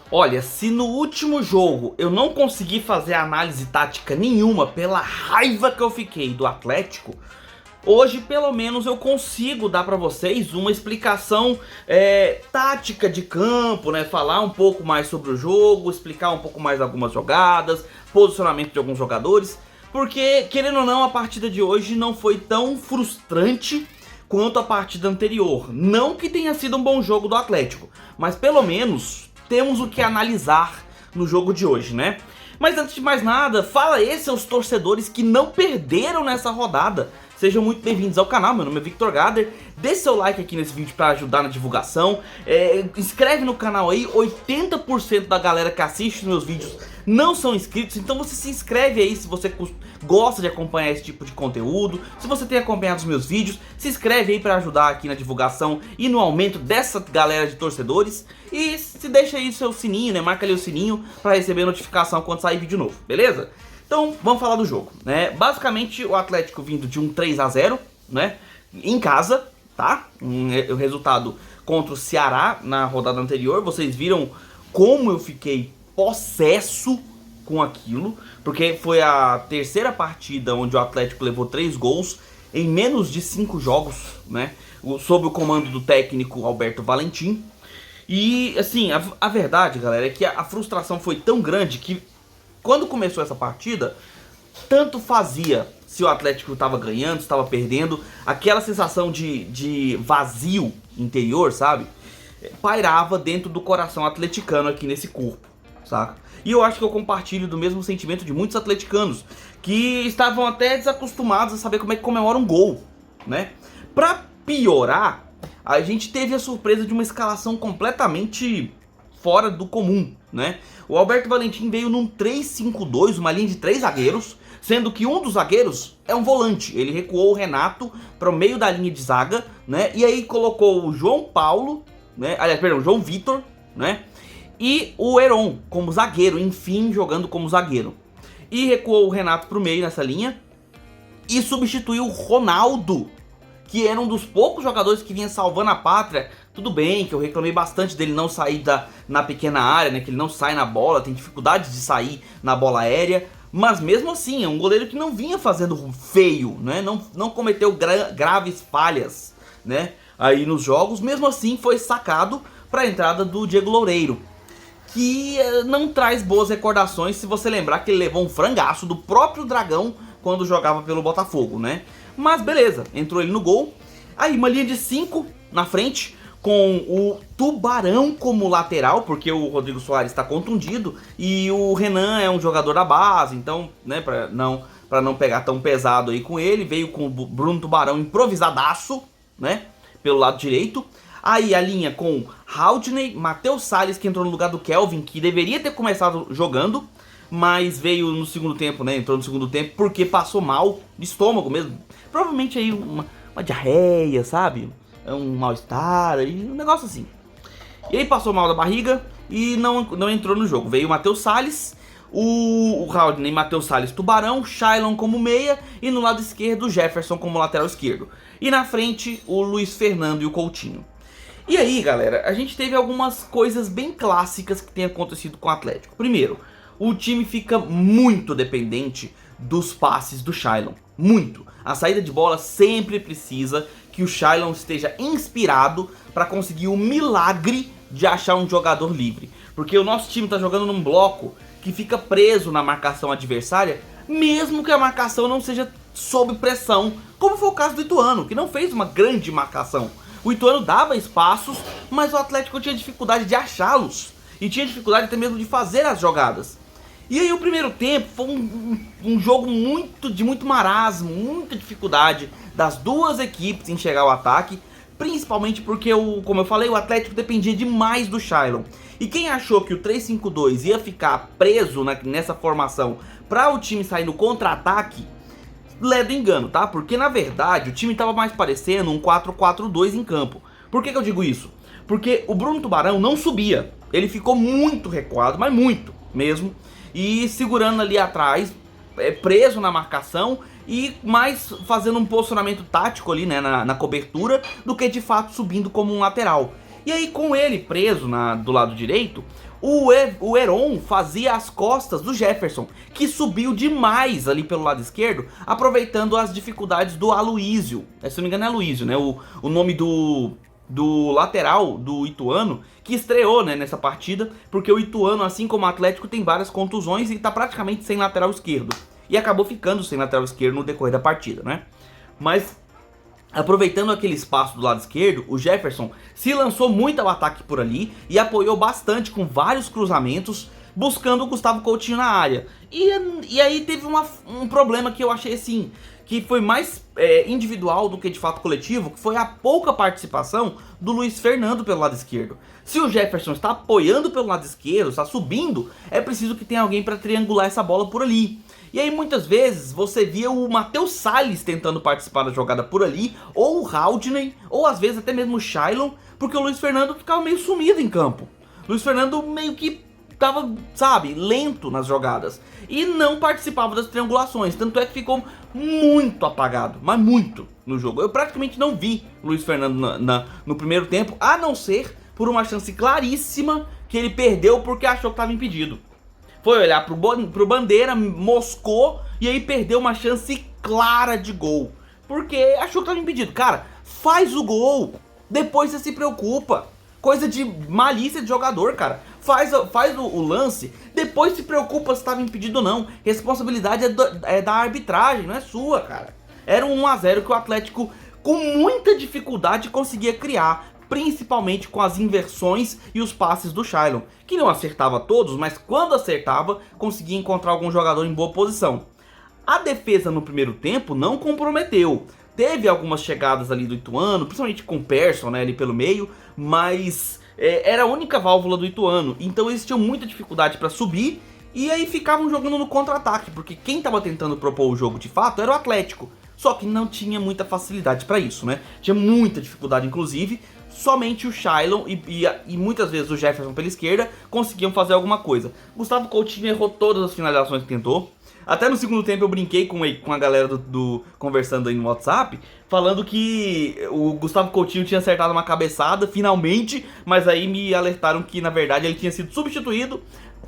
Olha, se no último jogo eu não consegui fazer análise tática nenhuma pela raiva que eu fiquei do Atlético, hoje pelo menos eu consigo dar pra vocês uma explicação tática de campo, né? Falar um pouco mais sobre o jogo, explicar um pouco mais algumas jogadas, posicionamento de alguns jogadores, porque querendo ou não a partida de hoje não foi tão frustrante quanto a partida anterior. Não que tenha sido um bom jogo do Atlético, mas pelo menos temos o que analisar no jogo de hoje, né? Mas antes de mais nada, fala esses aos torcedores que não perderam nessa rodada. Sejam muito bem-vindos ao canal, meu nome é Victor Gader. Deixe seu like aqui nesse vídeo para ajudar na divulgação. Inscreve no canal aí, 80% da galera que assiste os meus vídeos não são inscritos. Então você se inscreve aí se você gosta de acompanhar esse tipo de conteúdo. Se você tem acompanhado os meus vídeos, se inscreve aí para ajudar aqui na divulgação e no aumento dessa galera de torcedores. E se deixa aí seu sininho, né? Marca ali o sininho para receber notificação quando sair vídeo novo, beleza? Então, vamos falar do jogo, né? Basicamente, o Atlético vindo de um 3-0, né? Em casa, tá? O resultado contra o Ceará na rodada anterior. Vocês viram como eu fiquei possesso com aquilo, porque foi a terceira partida onde o Atlético levou 3 gols em menos de 5 jogos, né? Sob o comando do técnico Alberto Valentim. E, assim, a verdade, galera, é que a frustração foi tão grande que quando começou essa partida, tanto fazia se o Atlético estava ganhando, se estava perdendo, aquela sensação de vazio interior, sabe? Pairava dentro do coração atleticano aqui nesse corpo, saca? E eu acho que eu compartilho do mesmo sentimento de muitos atleticanos, que estavam até desacostumados a saber como é que comemora um gol, né? Pra piorar, a gente teve a surpresa de uma escalação completamente fora do comum, né? O Alberto Valentim veio num 3-5-2, uma linha de 3 zagueiros, sendo que um dos zagueiros é um volante. Ele recuou o Renato para o meio da linha de zaga, né? E aí colocou o João Paulo, né? Aliás, perdão, João Vitor, né? E o Heron como zagueiro, enfim, jogando como zagueiro. E recuou o Renato para o meio nessa linha e substituiu o Ronaldo, que era um dos poucos jogadores que vinha salvando a pátria. Tudo bem que eu reclamei bastante dele não sair na pequena área, né? Que ele não sai na bola, tem dificuldade de sair na bola aérea. Mas mesmo assim, é um goleiro que não vinha fazendo feio, né? Não cometeu graves falhas, né? Aí nos jogos, mesmo assim foi sacado para a entrada do Diego Loureiro, que não traz boas recordações se você lembrar que ele levou um frangaço do próprio Dragão quando jogava pelo Botafogo, né? Mas beleza, entrou ele no gol. Aí uma linha de 5 na frente, com o Tubarão como lateral, porque o Rodrigo Soares está contundido e o Renan é um jogador da base, então, né, pra não pegar tão pesado aí com ele, veio com o Bruno Tubarão improvisadaço, né, pelo lado direito. Aí a linha com Haldney, Matheus Salles, que entrou no lugar do Kelvin, que deveria ter começado jogando, mas veio no segundo tempo, né, entrou no segundo tempo porque passou mal de estômago mesmo. Provavelmente aí uma diarreia, sabe? Um mal-estar, um negócio assim. E aí passou mal da barriga e não entrou no jogo. Veio o Matheus Salles, o Haldney, Matheus Salles, Tubarão, Shailon como meia e no lado esquerdo o Jefferson como lateral esquerdo. E na frente o Luiz Fernando e o Coutinho. E aí, galera, a gente teve algumas coisas bem clássicas que tem acontecido com o Atlético. Primeiro, o time fica muito dependente dos passes do Shailon. Muito. A saída de bola sempre precisa que o Shailon esteja inspirado para conseguir o milagre de achar um jogador livre. Porque o nosso time está jogando num bloco que fica preso na marcação adversária, mesmo que a marcação não seja sob pressão, como foi o caso do Ituano, que não fez uma grande marcação. O Ituano dava espaços, mas o Atlético tinha dificuldade de achá-los e tinha dificuldade até mesmo de fazer as jogadas. E aí o primeiro tempo foi um jogo de muito marasmo, muita dificuldade das duas equipes em chegar ao ataque, principalmente porque, como eu falei, o Atlético dependia demais do Shailon. E quem achou que o 3-5-2 ia ficar preso nessa formação para o time sair no contra-ataque, leva engano, tá? Porque na verdade o time estava mais parecendo um 4-4-2 em campo. Por que eu digo isso? Porque o Bruno Tubarão não subia, ele ficou muito recuado, mas muito mesmo, e segurando ali atrás, preso na marcação e mais fazendo um posicionamento tático ali, né, na cobertura, do que de fato subindo como um lateral. E aí com ele preso do lado direito, o Heron fazia as costas do Jefferson, que subiu demais ali pelo lado esquerdo, aproveitando as dificuldades do Aloísio. Se não me engano é Aloísio, né? O nome do lateral do Ituano, que estreou, né, nessa partida, porque o Ituano, assim como o Atlético, tem várias contusões e tá praticamente sem lateral esquerdo. E acabou ficando sem lateral esquerdo no decorrer da partida, né? Mas, aproveitando aquele espaço do lado esquerdo, o Jefferson se lançou muito ao ataque por ali e apoiou bastante com vários cruzamentos, buscando o Gustavo Coutinho na área. E aí teve um problema que eu achei assim, que foi mais individual do que de fato coletivo, que foi a pouca participação do Luiz Fernando pelo lado esquerdo. Se o Jefferson está apoiando pelo lado esquerdo, está subindo, é preciso que tenha alguém para triangular essa bola por ali. E aí muitas vezes você via o Matheus Salles tentando participar da jogada por ali, ou o Haldney, ou às vezes até mesmo o Shailon, porque o Luiz Fernando ficava meio sumido em campo. O Luiz Fernando meio que tava, sabe, lento nas jogadas e não participava das triangulações, tanto é que ficou muito apagado, mas muito no jogo. Eu praticamente não vi o Luiz Fernando no primeiro tempo, a não ser por uma chance claríssima que ele perdeu porque achou que estava impedido. Foi olhar pro Bandeira, moscou e aí perdeu uma chance clara de gol, porque achou que estava impedido. Cara, faz o gol, depois você se preocupa. Coisa de malícia de jogador, cara. Faz o lance, depois se preocupa se estava impedido ou não. Responsabilidade é da arbitragem, não é sua, cara. Era um 1 a 0 que o Atlético, com muita dificuldade, conseguia criar, principalmente com as inversões e os passes do Shailon, que não acertava todos, mas quando acertava, conseguia encontrar algum jogador em boa posição. A defesa no primeiro tempo não comprometeu. Teve algumas chegadas ali do Ituano, principalmente com o Persson, né, ali pelo meio, mas era a única válvula do Ituano, então eles tinham muita dificuldade para subir e aí ficavam jogando no contra-ataque, porque quem estava tentando propor o jogo de fato era o Atlético, só que não tinha muita facilidade para isso, né? Tinha muita dificuldade, inclusive, somente o Shailon e muitas vezes o Jefferson pela esquerda conseguiam fazer alguma coisa. Gustavo Coutinho errou todas as finalizações que tentou. Até no segundo tempo eu brinquei com a galera conversando aí no WhatsApp, falando que o Gustavo Coutinho tinha acertado uma cabeçada, finalmente, mas aí me alertaram que, na verdade, ele tinha sido substituído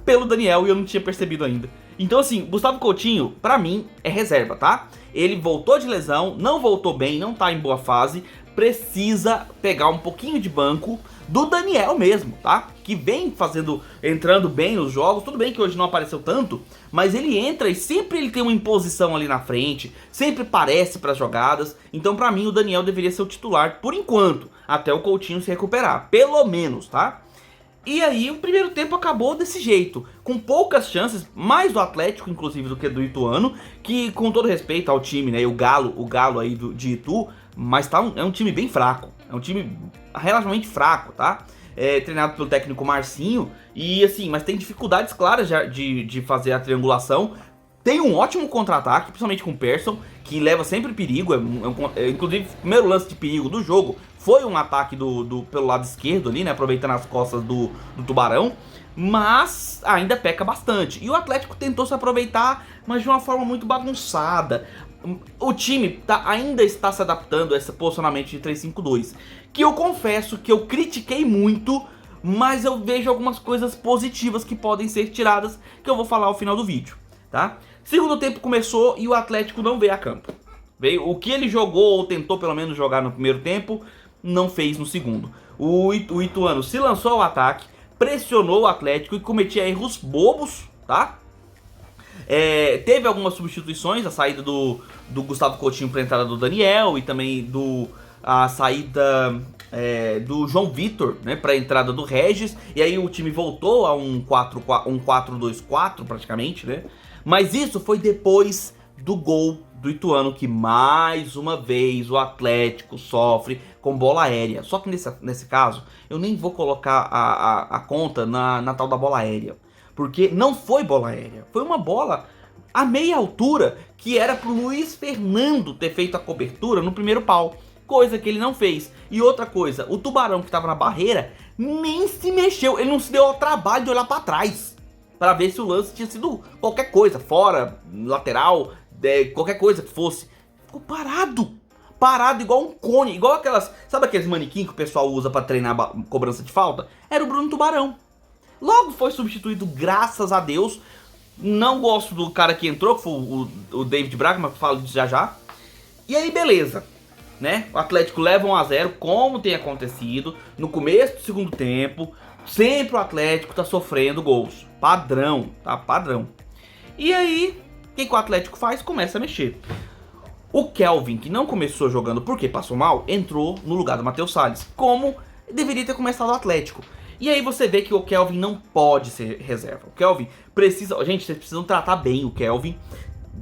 pelo Daniel e eu não tinha percebido ainda. Então, assim, Gustavo Coutinho, pra mim, é reserva, tá? Ele voltou de lesão, não voltou bem, não tá em boa fase, precisa pegar um pouquinho de banco do Daniel mesmo, tá? Que vem entrando bem nos jogos, tudo bem que hoje não apareceu tanto, mas ele entra e sempre ele tem uma imposição ali na frente, sempre parece para as jogadas, então pra mim o Daniel deveria ser o titular por enquanto, até o Coutinho se recuperar, pelo menos, tá? E aí o primeiro tempo acabou desse jeito, com poucas chances, mais do Atlético inclusive do que do Ituano, que com todo respeito ao time, né, o Galo aí de Itu, mas é um time bem fraco, é um time relativamente fraco, tá? Treinado pelo técnico Marcinho, e assim, mas tem dificuldades claras de fazer a triangulação. Tem um ótimo contra-ataque, principalmente com o Persson, que leva sempre perigo, inclusive o primeiro lance de perigo do jogo foi um ataque pelo lado esquerdo ali, né, aproveitando as costas do Tubarão, mas ainda peca bastante. E o Atlético tentou se aproveitar, mas de uma forma muito bagunçada. O time ainda está se adaptando a esse posicionamento de 3-5-2, que eu confesso que eu critiquei muito, mas eu vejo algumas coisas positivas que podem ser tiradas, que eu vou falar ao final do vídeo, tá? Segundo tempo começou e o Atlético não veio a campo. O que ele jogou, ou tentou pelo menos jogar no primeiro tempo, não fez no segundo. O Ituano se lançou ao ataque, pressionou o Atlético e cometia erros bobos, tá? Teve algumas substituições, a saída do Gustavo Coutinho para a entrada do Daniel e também a saída do João Vitor, né, para a entrada do Regis, e aí o time voltou a um 4-2-4 praticamente, né? Mas isso foi depois do gol do Ituano, que mais uma vez o Atlético sofre com bola aérea. Só que nesse caso eu nem vou colocar a conta na tal da bola aérea, porque não foi bola aérea, foi uma bola a meia altura que era pro Luiz Fernando ter feito a cobertura no primeiro pau, coisa que ele não fez. E outra coisa, o Tubarão que tava na barreira nem se mexeu, ele não se deu ao trabalho de olhar pra trás para ver se o lance tinha sido qualquer coisa, fora, lateral, qualquer coisa que fosse. Ficou parado igual um cone, igual aquelas, sabe aqueles manequim que o pessoal usa para treinar cobrança de falta? Era o Bruno Tubarão. Logo foi substituído, graças a Deus. Não gosto do cara que entrou, que foi o David Braga, mas falo disso já já. E aí, beleza, né? O Atlético leva 1 a 0, como tem acontecido no começo do segundo tempo. Sempre o Atlético tá sofrendo gols. Padrão, tá? Padrão. E aí, o que o Atlético faz? Começa a mexer. O Kelvin, que não começou jogando porque passou mal, entrou no lugar do Matheus Salles, como deveria ter começado o Atlético. E aí você vê que o Kelvin não pode ser reserva. O Kelvin precisa... Gente, vocês precisam tratar bem o Kelvin.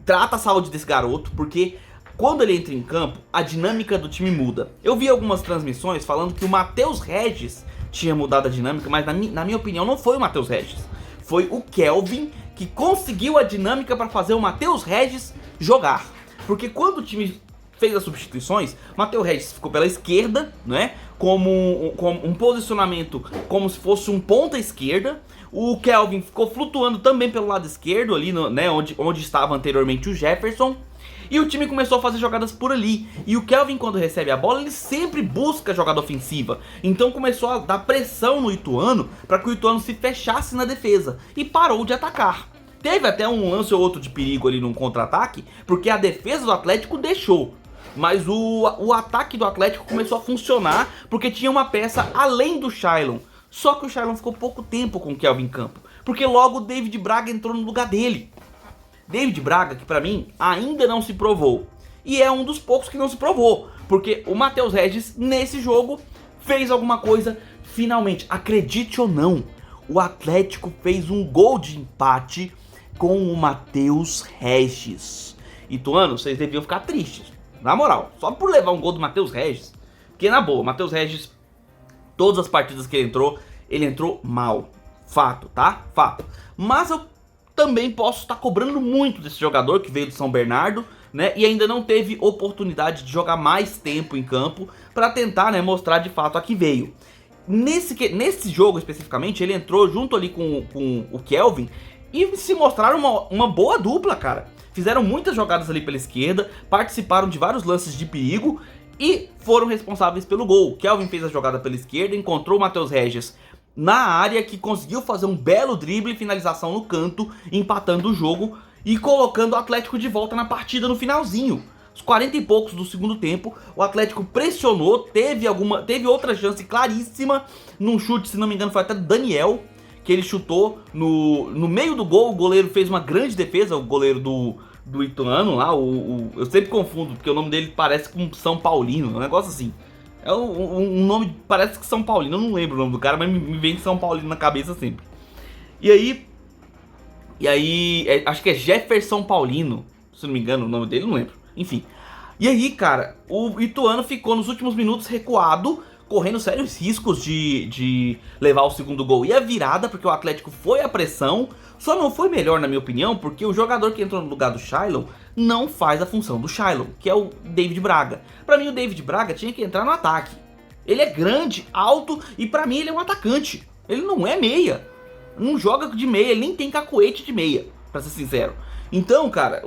Trata a saúde desse garoto, porque quando ele entra em campo, a dinâmica do time muda. Eu vi algumas transmissões falando que o Matheus Regis tinha mudado a dinâmica, mas na minha opinião não foi o Matheus Regis. Foi o Kelvin que conseguiu a dinâmica para fazer o Matheus Regis jogar. Porque quando o time fez as substituições, o Matheus Regis ficou pela esquerda, né? Como um posicionamento como se fosse um ponta esquerda. O Kelvin ficou flutuando também pelo lado esquerdo, ali, né, onde estava anteriormente o Jefferson. E o time começou a fazer jogadas por ali. E o Kelvin, quando recebe a bola, ele sempre busca jogada ofensiva. Então começou a dar pressão no Ituano para que o Ituano se fechasse na defesa. E parou de atacar. Teve até um lance ou outro de perigo ali num contra-ataque, porque a defesa do Atlético deixou. Mas o ataque do Atlético começou a funcionar porque tinha uma peça além do Shailon. Só que o Shailon ficou pouco tempo com o Kelvin em campo, porque logo o David Braga entrou no lugar dele. David Braga, que pra mim ainda não se provou. E é um dos poucos que não se provou, porque o Matheus Regis nesse jogo fez alguma coisa finalmente. Acredite ou não, o Atlético fez um gol de empate com o Matheus Regis. Ituano, vocês deviam ficar tristes. Na moral, só por levar um gol do Matheus Regis. Porque na boa, o Matheus Regis, todas as partidas que ele entrou mal. Fato, tá? Fato. Mas eu também posso estar cobrando muito desse jogador que veio do São Bernardo, né? E ainda não teve oportunidade de jogar mais tempo em campo para tentar, né, mostrar de fato a que veio. Nesse jogo especificamente, ele entrou junto ali com o Kelvin e se mostraram uma boa dupla, cara. Fizeram muitas jogadas ali pela esquerda, participaram de vários lances de perigo e foram responsáveis pelo gol. O Kelvin fez a jogada pela esquerda, encontrou o Matheus Regis na área, que conseguiu fazer um belo drible e finalização no canto, empatando o jogo e colocando o Atlético de volta na partida no finalzinho. Os 40 e poucos do segundo tempo, o Atlético pressionou, teve outra chance claríssima, num chute, se não me engano, foi até do Daniel, que ele chutou no meio do gol. O goleiro fez uma grande defesa, o goleiro do Ituano lá, eu sempre confundo, porque o nome dele parece com São Paulino, um negócio assim. É um nome, parece que São Paulino, eu não lembro o nome do cara, mas me vem São Paulino na cabeça sempre. E aí, acho que é Jefferson Paulino, se não me engano o nome dele, não lembro. Enfim. E aí, cara, o Ituano ficou nos últimos minutos recuado, correndo sérios riscos de levar o segundo gol e a virada, porque o Atlético foi à pressão. Só não foi melhor, na minha opinião, porque o jogador que entrou no lugar do Shailon não faz a função do Shailon, que é o David Braga. Pra mim, o David Braga tinha que entrar no ataque. Ele é grande, alto e pra mim ele é um atacante. Ele não é meia. Não joga de meia, ele nem tem cacuete de meia, pra ser sincero. Então, cara,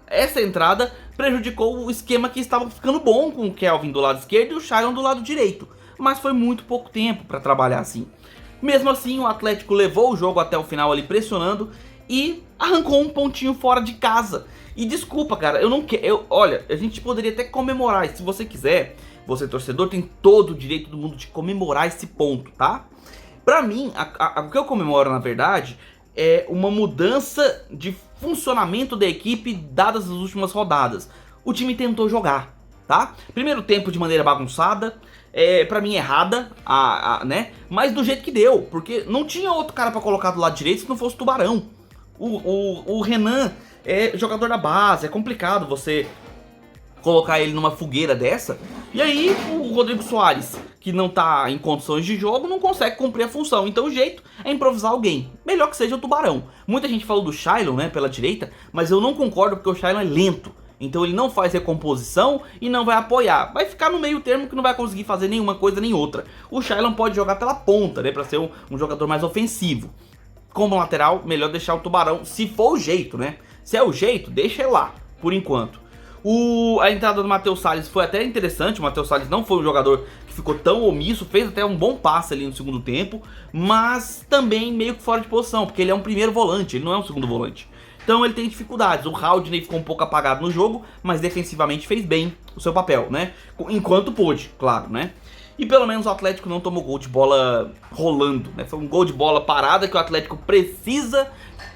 essa entrada prejudicou o esquema que estava ficando bom com o Kelvin do lado esquerdo e o Shailon do lado direito. Mas foi muito pouco tempo pra trabalhar assim. Mesmo assim, o Atlético levou o jogo até o final ali pressionando e arrancou um pontinho fora de casa. E desculpa, cara, eu não quero... Olha, a gente poderia até comemorar, e se você quiser, você torcedor, tem todo o direito do mundo de comemorar esse ponto, tá? Pra mim, o que eu comemoro, na verdade, é uma mudança de funcionamento da equipe dadas as últimas rodadas. O time tentou jogar, tá? Primeiro tempo de maneira bagunçada, pra mim errada, né? Mas do jeito que deu, porque não tinha outro cara pra colocar do lado direito se não fosse o Tubarão. O Renan é jogador da base, é complicado você colocar ele numa fogueira dessa. E aí o Rodrigo Soares, que não tá em condições de jogo, não consegue cumprir a função. Então o jeito é improvisar alguém, melhor que seja o Tubarão. Muita gente falou do Shailon, né, pela direita, mas eu não concordo, porque o Shailon é lento. Então ele não faz recomposição e não vai apoiar. Vai ficar no meio termo, que não vai conseguir fazer nenhuma coisa nem outra. O Shailon pode jogar pela ponta, né, pra ser um jogador mais ofensivo. Como lateral, melhor deixar o Tubarão, se for o jeito, né. Se é o jeito, deixa ele lá, por enquanto. A entrada do Matheus Salles foi até interessante. O Matheus Salles não foi um jogador que ficou tão omisso, fez até um bom passe ali no segundo tempo, mas também meio que fora de posição, porque ele é um primeiro volante, ele não é um segundo volante. Então ele tem dificuldades. O Haldney ficou um pouco apagado no jogo, mas defensivamente fez bem o seu papel, né? Enquanto pôde, claro, né? E pelo menos o Atlético não tomou gol de bola rolando, né? Foi um gol de bola parada que o Atlético precisa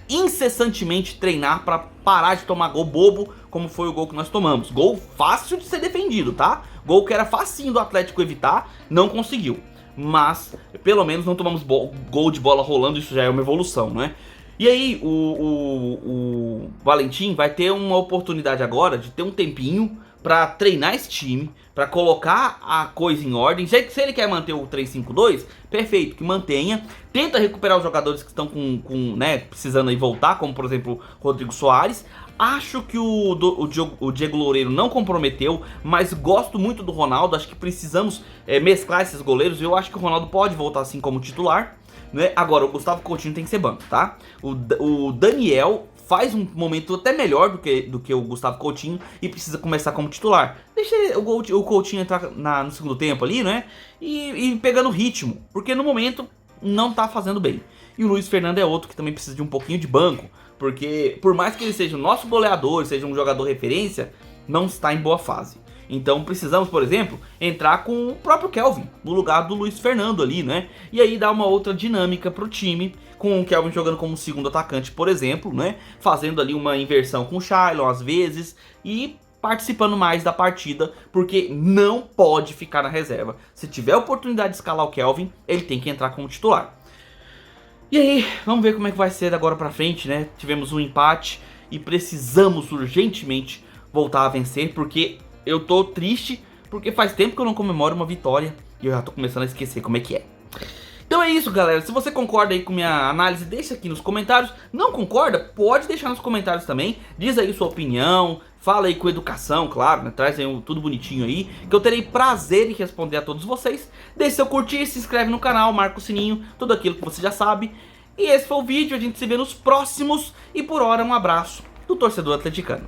incessantemente treinar para parar de tomar gol bobo, como foi o gol que nós tomamos. Gol fácil de ser defendido, tá? Gol que era facinho do Atlético evitar, não conseguiu. Mas pelo menos não tomamos gol de bola rolando, isso já é uma evolução, né? E aí o Valentim vai ter uma oportunidade agora de ter um tempinho pra treinar esse time, pra colocar a coisa em ordem. Se ele quer manter o 3-5-2, perfeito, que mantenha. Tenta recuperar os jogadores que estão né, precisando aí voltar, como por exemplo Rodrigo Soares. Acho que o Diego Loureiro não comprometeu, mas gosto muito do Ronaldo. Acho que precisamos mesclar esses goleiros. Eu acho que o Ronaldo pode voltar assim como titular, né? Agora, o Gustavo Coutinho tem que ser banco, tá? O Daniel faz um momento até melhor do que o Gustavo Coutinho e precisa começar como titular. Deixa o Coutinho entrar no segundo tempo ali, né? E pegando ritmo, porque no momento não tá fazendo bem. E o Luiz Fernando é outro que também precisa de um pouquinho de banco, porque por mais que ele seja o nosso goleador, seja um jogador referência, não está em boa fase. Então precisamos, por exemplo, entrar com o próprio Kelvin no lugar do Luiz Fernando ali, né? E aí dar uma outra dinâmica pro time, com o Kelvin jogando como segundo atacante, por exemplo, né? Fazendo ali uma inversão com o Shailon às vezes e participando mais da partida, porque não pode ficar na reserva. Se tiver a oportunidade de escalar o Kelvin, ele tem que entrar como titular. E aí, vamos ver como é que vai ser agora pra frente, né? Tivemos um empate e precisamos urgentemente voltar a vencer, porque eu tô triste, porque faz tempo que eu não comemoro uma vitória e eu já tô começando a esquecer como é que é. Então é isso, galera. Se você concorda aí com minha análise, deixa aqui nos comentários. Não concorda? Pode deixar nos comentários também. Diz aí sua opinião. Fala aí com educação, claro, né? Traz aí tudo bonitinho aí, que eu terei prazer em responder a todos vocês. Deixe seu curtir, se inscreve no canal, marca o sininho, tudo aquilo que você já sabe. E esse foi o vídeo, a gente se vê nos próximos. E por hora, um abraço do torcedor atleticano.